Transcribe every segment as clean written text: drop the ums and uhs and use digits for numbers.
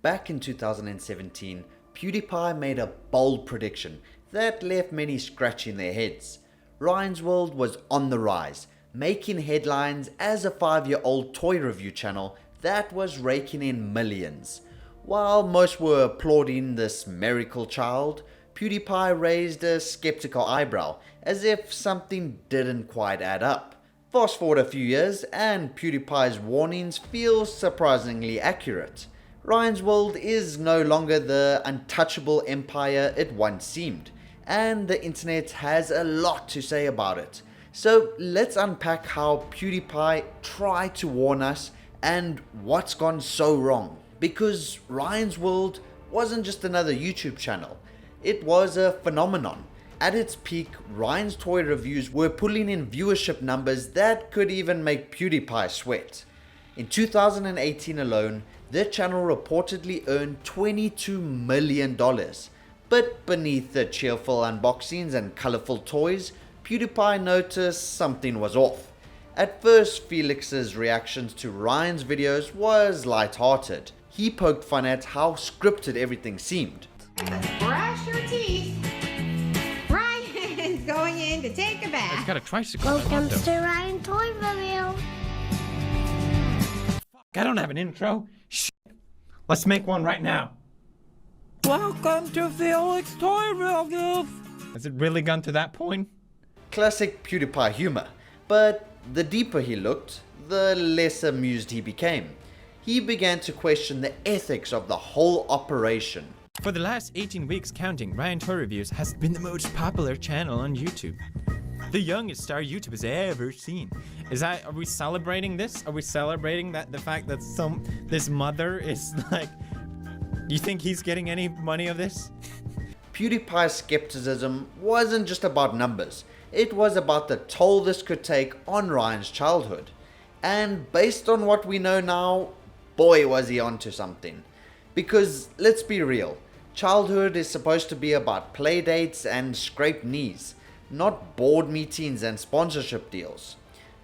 Back in 2017, PewDiePie made a bold prediction that left many scratching their heads. Ryan's World was on the rise, making headlines as a 5-year-old toy review channel that was raking in millions. While most were applauding this miracle child, PewDiePie raised a skeptical eyebrow, as if something didn't quite add up. Fast forward a few years, and PewDiePie's warnings feel surprisingly accurate. Ryan's World is no longer the untouchable empire it once seemed, and the internet has a lot to say about it. So let's unpack how PewDiePie tried to warn us and what's gone so wrong. Because Ryan's World wasn't just another YouTube channel, it was a phenomenon. At its peak, Ryan's toy reviews were pulling in viewership numbers that could even make PewDiePie sweat. In 2018 alone, the channel reportedly earned $22 million. But beneath the cheerful unboxings and colorful toys, PewDiePie noticed something was off. At first, Felix's reactions to Ryan's videos was lighthearted. He poked fun at how scripted everything seemed. Brush your teeth. Ryan's going in to take a bath. He's got a tricycle. Welcome to Ryan Toy Review. I don't have an intro. Shit. Let's make one right now. Welcome to Felix Toy Review. Has it really gone to that point? Classic PewDiePie humor. But the deeper he looked, the less amused he became. He began to question the ethics of the whole operation. For the last 18 weeks counting, Ryan Toy Reviews has been the most popular channel on YouTube. The youngest star YouTube has ever seen. Are we celebrating this? Are we celebrating the fact that this mother is like, you think he's getting any money of this? PewDiePie's skepticism wasn't just about numbers. It was about the toll this could take on Ryan's childhood. And based on what we know now, boy was he onto something. Because let's be real, childhood is supposed to be about playdates and scraped knees, not board meetings and sponsorship deals.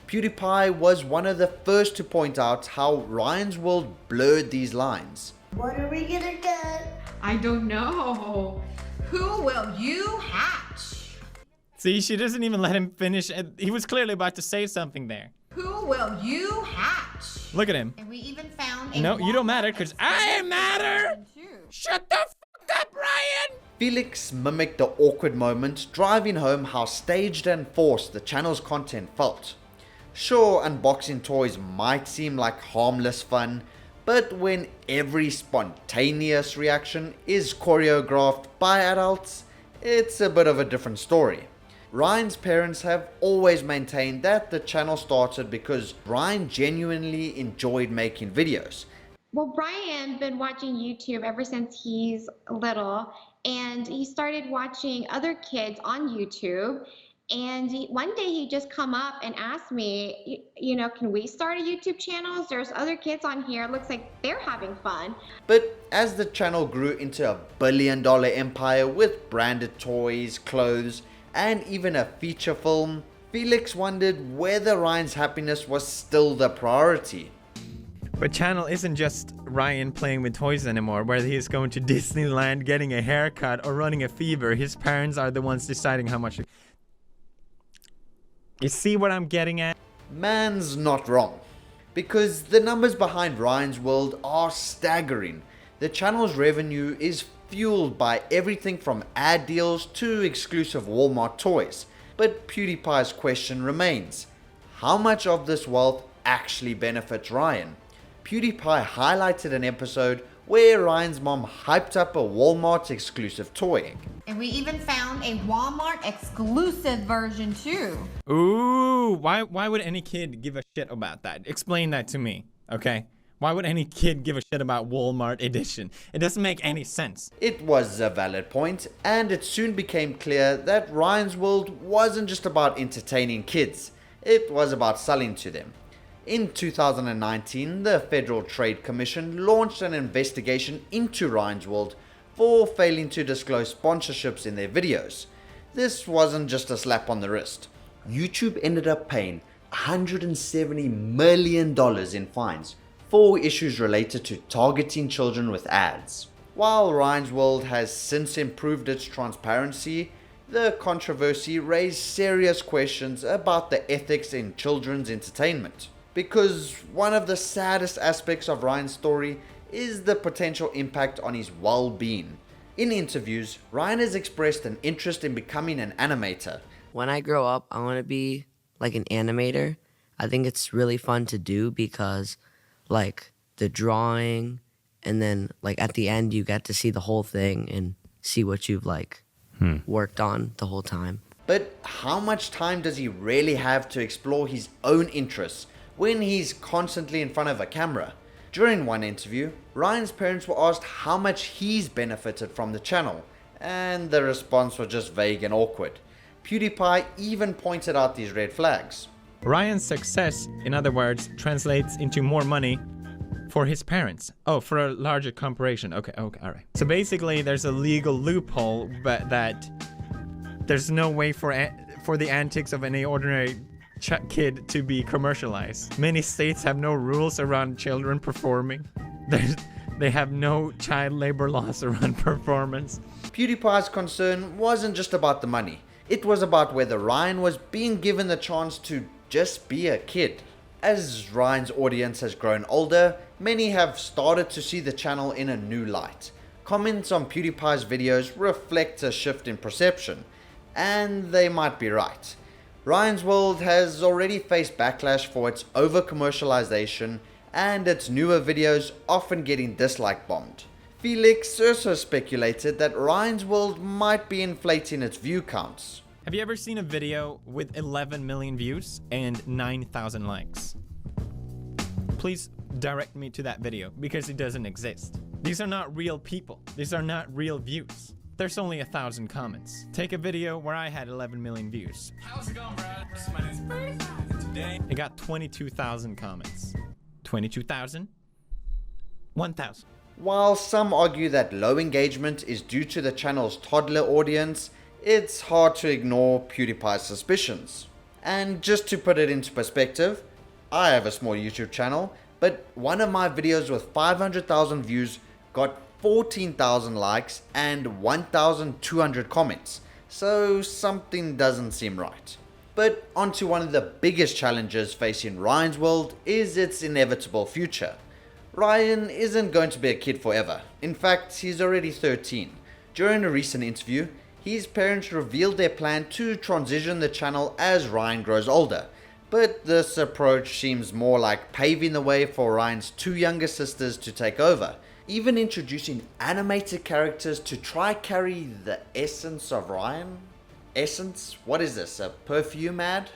PewDiePie was one of the first to point out how Ryan's World blurred these lines. What are we gonna get? I don't know. Who will you hatch? See, she doesn't even let him finish. He was clearly about to say something there. Who will you hatch? Look at him. And we even found a No, you don't matter, because I matter! too. Shut the fuck up, Ryan! Felix mimicked the awkward moment, driving home how staged and forced the channel's content felt. Sure, unboxing toys might seem like harmless fun, but when every spontaneous reaction is choreographed by adults, it's a bit of a different story. Ryan's parents have always maintained that the channel started because Ryan genuinely enjoyed making videos. Well, Brian's been watching YouTube ever since he's little, and he started watching other kids on YouTube. And one day he just come up and asked me, can we start a YouTube channel? There's other kids on here. It looks like they're having fun. But as the channel grew into a billion-dollar empire with branded toys, clothes, and even a feature film, Felix wondered whether Ryan's happiness was still the priority. But channel isn't just Ryan playing with toys anymore, whether he's going to Disneyland, getting a haircut, or running a fever. His parents are the ones deciding how much. You see what I'm getting at? Man's not wrong. Because the numbers behind Ryan's World are staggering. The channel's revenue is fueled by everything from ad deals to exclusive Walmart toys. But PewDiePie's question remains: how much of this wealth actually benefits Ryan? PewDiePie highlighted an episode where Ryan's mom hyped up a Walmart exclusive toy. And we even found a Walmart exclusive version too. Ooh, why would any kid give a shit about that? Explain that to me, okay? Why would any kid give a shit about Walmart edition? It doesn't make any sense. It was a valid point, and it soon became clear that Ryan's World wasn't just about entertaining kids, it was about selling to them. In 2019, the Federal Trade Commission launched an investigation into Ryan's World for failing to disclose sponsorships in their videos. This wasn't just a slap on the wrist. YouTube ended up paying $170 million in fines for issues related to targeting children with ads. While Ryan's World has since improved its transparency, the controversy raised serious questions about the ethics in children's entertainment. Because one of the saddest aspects of Ryan's story is the potential impact on his well-being. In interviews, Ryan has expressed an interest in becoming an animator. When I grow up, I want to be like an animator. I think it's really fun to do because like the drawing and then like at the end you get to see the whole thing and see what you've like worked on the whole time. But how much time does he really have to explore his own interests when he's constantly in front of a camera? During one interview, Ryan's parents were asked how much he's benefited from the channel, and the response was just vague and awkward. PewDiePie even pointed out these red flags. Ryan's success, in other words, translates into more money for his parents. Oh, for a larger corporation. Okay, all right. So basically, there's a legal loophole, but that there's no way for the antics of any ordinary kid to be commercialized. Many states have no rules around children performing. They have no child labor laws around performance. PewDiePie's concern wasn't just about the money. It was about whether Ryan was being given the chance to just be a kid. As Ryan's audience has grown older, many have started to see the channel in a new light. Comments on PewDiePie's videos reflect a shift in perception, and they might be right. Ryan's World has already faced backlash for its over-commercialization and its newer videos often getting dislike bombed. Felix also speculated that Ryan's World might be inflating its view counts. Have you ever seen a video with 11 million views and 9,000 likes? Please direct me to that video because it doesn't exist. These are not real people. These are not real views. There's only 1,000 comments. Take a video where I had 11 million views. How's it going, Brad? My name's Brad. Today, It got 22,000 comments. 22,000? 1,000. While some argue that low engagement is due to the channel's toddler audience, it's hard to ignore PewDiePie's suspicions. And just to put it into perspective, I have a small YouTube channel, but one of my videos with 500,000 views got 14,000 likes and 1,200 comments, so something doesn't seem right. But onto one of the biggest challenges facing Ryan's World is its inevitable future. Ryan isn't going to be a kid forever. In fact, he's already 13. During a recent interview, his parents revealed their plan to transition the channel as Ryan grows older. But this approach seems more like paving the way for Ryan's two younger sisters to take over, even introducing animated characters to try carry the essence of Ryan. Essence? What is this, a perfume ad?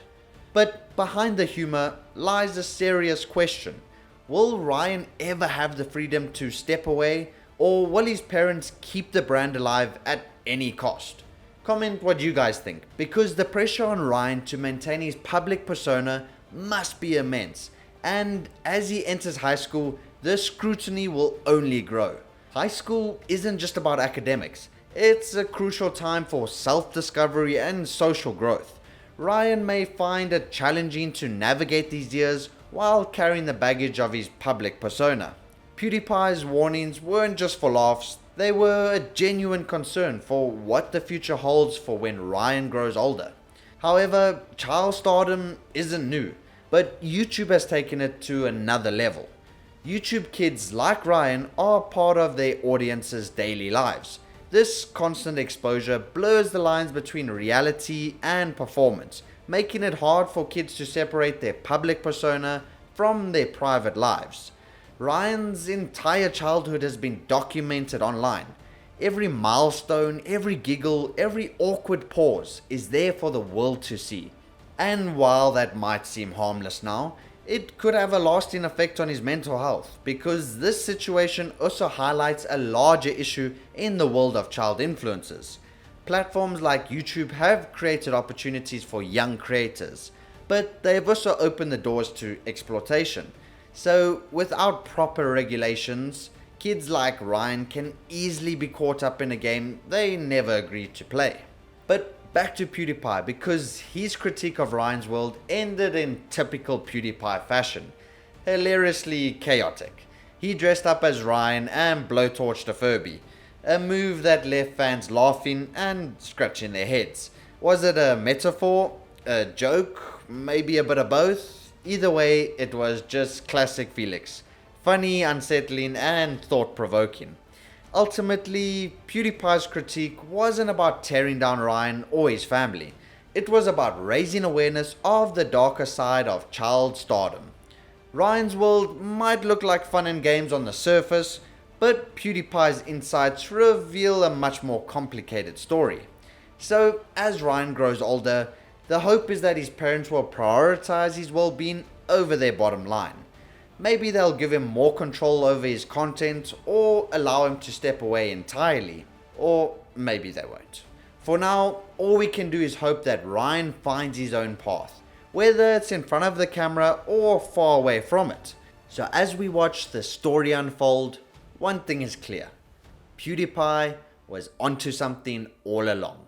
But behind the humor lies a serious question. Will Ryan ever have the freedom to step away, or will his parents keep the brand alive at any cost? Comment what you guys think, because the pressure on Ryan to maintain his public persona must be immense, and as he enters high school, the scrutiny will only grow. High school isn't just about academics, it's a crucial time for self-discovery and social growth. Ryan may find it challenging to navigate these years while carrying the baggage of his public persona. PewDiePie's warnings weren't just for laughs, they were a genuine concern for what the future holds for when Ryan grows older. However, child stardom isn't new, but YouTube has taken it to another level. YouTube kids like Ryan are part of their audience's daily lives. This constant exposure blurs the lines between reality and performance, making it hard for kids to separate their public persona from their private lives. Ryan's entire childhood has been documented online. Every milestone, every giggle, every awkward pause is there for the world to see. And while that might seem harmless now, it could have a lasting effect on his mental health, because this situation also highlights a larger issue in the world of child influencers. Platforms like YouTube have created opportunities for young creators, but they've also opened the doors to exploitation. So without proper regulations, kids like Ryan can easily be caught up in a game they never agreed to play. But back to PewDiePie, because his critique of Ryan's World ended in typical PewDiePie fashion. hilariously chaotic. He dressed up as Ryan and blowtorched a Furby, a move that left fans laughing and scratching their heads. Was it a metaphor? A joke? Maybe a bit of both? Either way, it was just classic Felix. Funny, unsettling, and thought-provoking. Ultimately, PewDiePie's critique wasn't about tearing down Ryan or his family. It was about raising awareness of the darker side of child stardom. Ryan's world might look like fun and games on the surface, but PewDiePie's insights reveal a much more complicated story. So, as Ryan grows older, the hope is that his parents will prioritize his well-being over their bottom line. Maybe they'll give him more control over his content or allow him to step away entirely. Or maybe they won't. For now, all we can do is hope that Ryan finds his own path, whether it's in front of the camera or far away from it. So as we watch the story unfold, one thing is clear. PewDiePie was onto something all along.